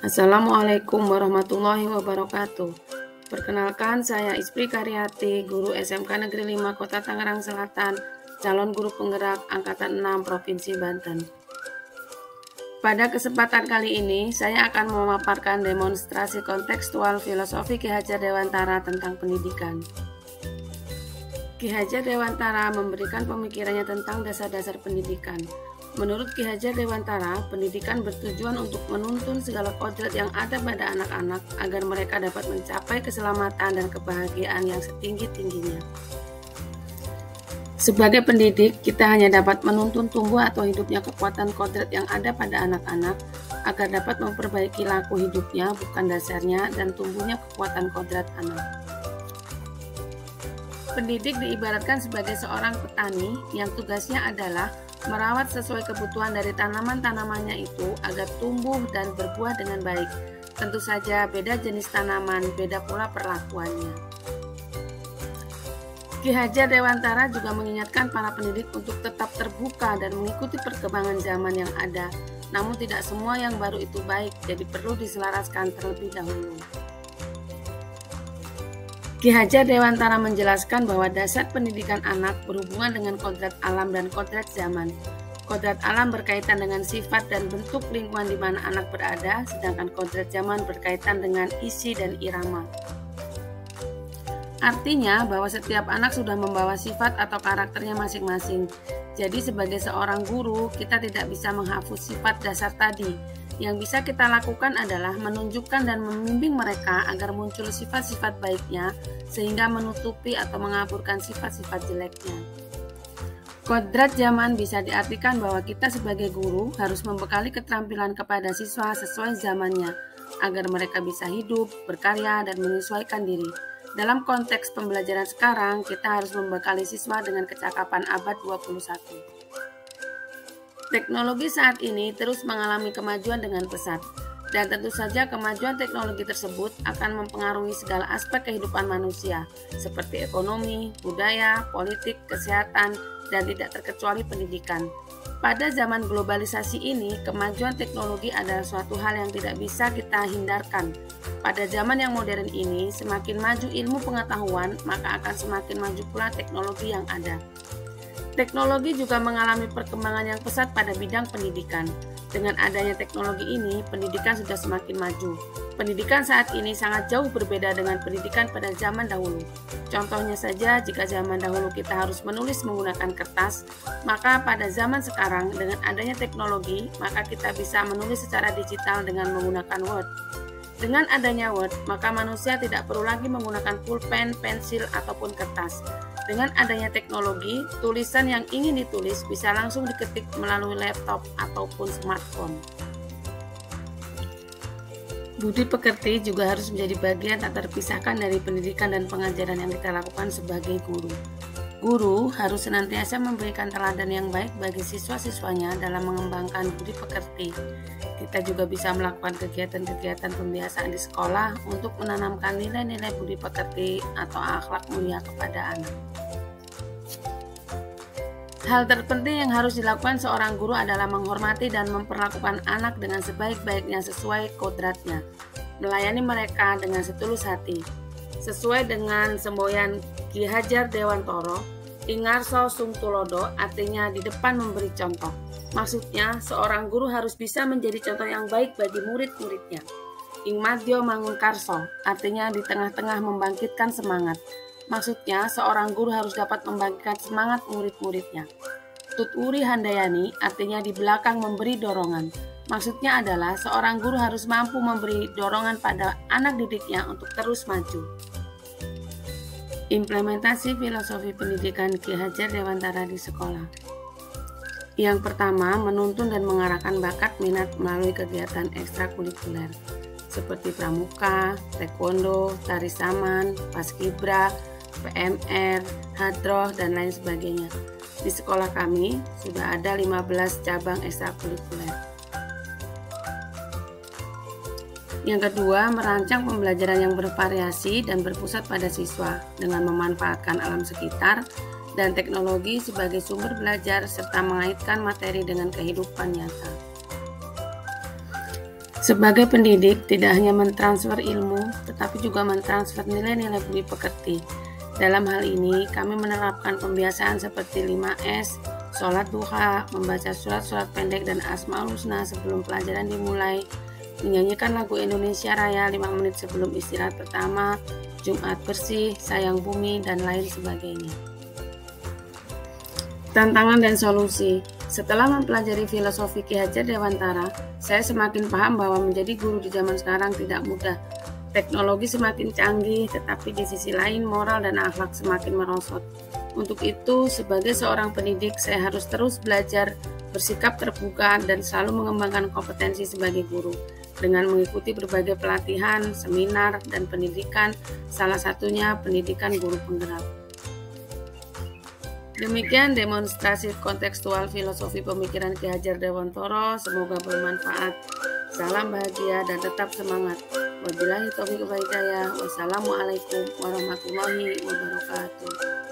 Assalamualaikum warahmatullahi wabarakatuh. Perkenalkan, saya Ispri Karyati, guru SMK Negeri 5 Kota Tangerang Selatan, calon guru penggerak Angkatan 6 Provinsi Banten. Pada kesempatan kali ini, saya akan memaparkan demonstrasi kontekstual filosofi Ki Hajar Dewantara tentang pendidikan. Ki Hajar Dewantara memberikan pemikirannya tentang dasar-dasar pendidikan. Menurut Ki Hajar Dewantara, pendidikan bertujuan untuk menuntun segala kodrat yang ada pada anak-anak agar mereka dapat mencapai keselamatan dan kebahagiaan yang setinggi-tingginya. Sebagai pendidik, kita hanya dapat menuntun tumbuh atau hidupnya kekuatan kodrat yang ada pada anak-anak agar dapat memperbaiki laku hidupnya, bukan dasarnya, dan tumbuhnya kekuatan kodrat anak. Pendidik diibaratkan sebagai seorang petani yang tugasnya adalah merawat sesuai kebutuhan dari tanaman-tanamannya itu agar tumbuh dan berbuah dengan baik. Tentu saja beda jenis tanaman, beda pula perlakuannya. Ki Hajar Dewantara juga mengingatkan para pendidik untuk tetap terbuka dan mengikuti perkembangan zaman yang ada. Namun tidak semua yang baru itu baik, jadi perlu diselaraskan terlebih dahulu. Ki Hajar Dewantara menjelaskan bahwa dasar pendidikan anak berhubungan dengan kodrat alam dan kodrat zaman. Kodrat alam berkaitan dengan sifat dan bentuk lingkungan di mana anak berada, sedangkan kodrat zaman berkaitan dengan isi dan irama. Artinya bahwa setiap anak sudah membawa sifat atau karakternya masing-masing. Jadi sebagai seorang guru, kita tidak bisa menghapus sifat dasar tadi. Yang bisa kita lakukan adalah menunjukkan dan membimbing mereka agar muncul sifat-sifat baiknya sehingga menutupi atau mengaburkan sifat-sifat jeleknya. Kodrat zaman bisa diartikan bahwa kita sebagai guru harus membekali keterampilan kepada siswa sesuai zamannya agar mereka bisa hidup, berkarya, dan menyesuaikan diri. Dalam konteks pembelajaran sekarang, kita harus membekali siswa dengan kecakapan abad 21. Teknologi saat ini terus mengalami kemajuan dengan pesat, dan tentu saja kemajuan teknologi tersebut akan mempengaruhi segala aspek kehidupan manusia, seperti ekonomi, budaya, politik, kesehatan, dan tidak terkecuali pendidikan. Pada zaman globalisasi ini, kemajuan teknologi adalah suatu hal yang tidak bisa kita hindarkan. Pada zaman yang modern ini, semakin maju ilmu pengetahuan, maka akan semakin maju pula teknologi yang ada. Teknologi juga mengalami perkembangan yang pesat pada bidang pendidikan. Dengan adanya teknologi ini, pendidikan sudah semakin maju. Pendidikan saat ini sangat jauh berbeda dengan pendidikan pada zaman dahulu. Contohnya saja, jika zaman dahulu kita harus menulis menggunakan kertas, maka pada zaman sekarang dengan adanya teknologi, maka kita bisa menulis secara digital dengan menggunakan Word. Dengan adanya Word, maka manusia tidak perlu lagi menggunakan pulpen, pensil, ataupun kertas. Dengan adanya teknologi, tulisan yang ingin ditulis bisa langsung diketik melalui laptop ataupun smartphone. Budi pekerti juga harus menjadi bagian tak terpisahkan dari pendidikan dan pengajaran yang kita lakukan sebagai guru. Guru harus senantiasa memberikan teladan yang baik bagi siswa-siswanya dalam mengembangkan budi pekerti. Kita juga bisa melakukan kegiatan-kegiatan pembiasaan di sekolah untuk menanamkan nilai-nilai budi pekerti atau akhlak mulia kepada anak. Hal terpenting yang harus dilakukan seorang guru adalah menghormati dan memperlakukan anak dengan sebaik-baiknya sesuai kodratnya, melayani mereka dengan setulus hati. Sesuai dengan semboyan Ki Hajar Dewantara, Ingarso Sung Tulodo, artinya di depan memberi contoh. Maksudnya, seorang guru harus bisa menjadi contoh yang baik bagi murid-muridnya. Ing Madyo Mangun Karso, artinya di tengah-tengah membangkitkan semangat. Maksudnya, seorang guru harus dapat membangkitkan semangat murid-muridnya. Tuturi Handayani, artinya di belakang memberi dorongan. Maksudnya adalah seorang guru harus mampu memberi dorongan pada anak didiknya untuk terus maju. Implementasi filosofi pendidikan Ki Hajar Dewantara di sekolah. Yang pertama, menuntun dan mengarahkan bakat minat melalui kegiatan ekstrakurikuler seperti pramuka, taekwondo, tari saman, paskibra, PMR, hadroh, dan lain sebagainya. Di sekolah kami sudah ada 15 cabang ekstrakurikuler. Yang kedua, merancang pembelajaran yang bervariasi dan berpusat pada siswa dengan memanfaatkan alam sekitar dan teknologi sebagai sumber belajar serta mengaitkan materi dengan kehidupan nyata. Sebagai pendidik, tidak hanya mentransfer ilmu, tetapi juga mentransfer nilai-nilai budi pekerti. Dalam hal ini, kami menerapkan pembiasaan seperti 5S, sholat duha, membaca surat-surat pendek dan Asmaul Husna sebelum pelajaran dimulai, menyanyikan lagu Indonesia Raya 5 menit sebelum istirahat pertama, Jumat bersih, sayang bumi, dan lain sebagainya. Tantangan dan solusi. Setelah mempelajari filosofi Ki Hajar Dewantara, saya semakin paham bahwa menjadi guru di zaman sekarang tidak mudah. Teknologi semakin canggih, tetapi di sisi lain moral dan akhlak semakin merosot. Untuk itu, sebagai seorang pendidik, saya harus terus belajar, bersikap terbuka, dan selalu mengembangkan kompetensi sebagai guru. Dengan mengikuti berbagai pelatihan, seminar, dan pendidikan, salah satunya pendidikan guru penggerak. Demikian demonstrasi kontekstual filosofi pemikiran Ki Hajar Dewantara. Semoga bermanfaat. Salam bahagia dan tetap semangat. Wabillahi taufiq wal hidayah. Wassalamualaikum warahmatullahi wabarakatuh.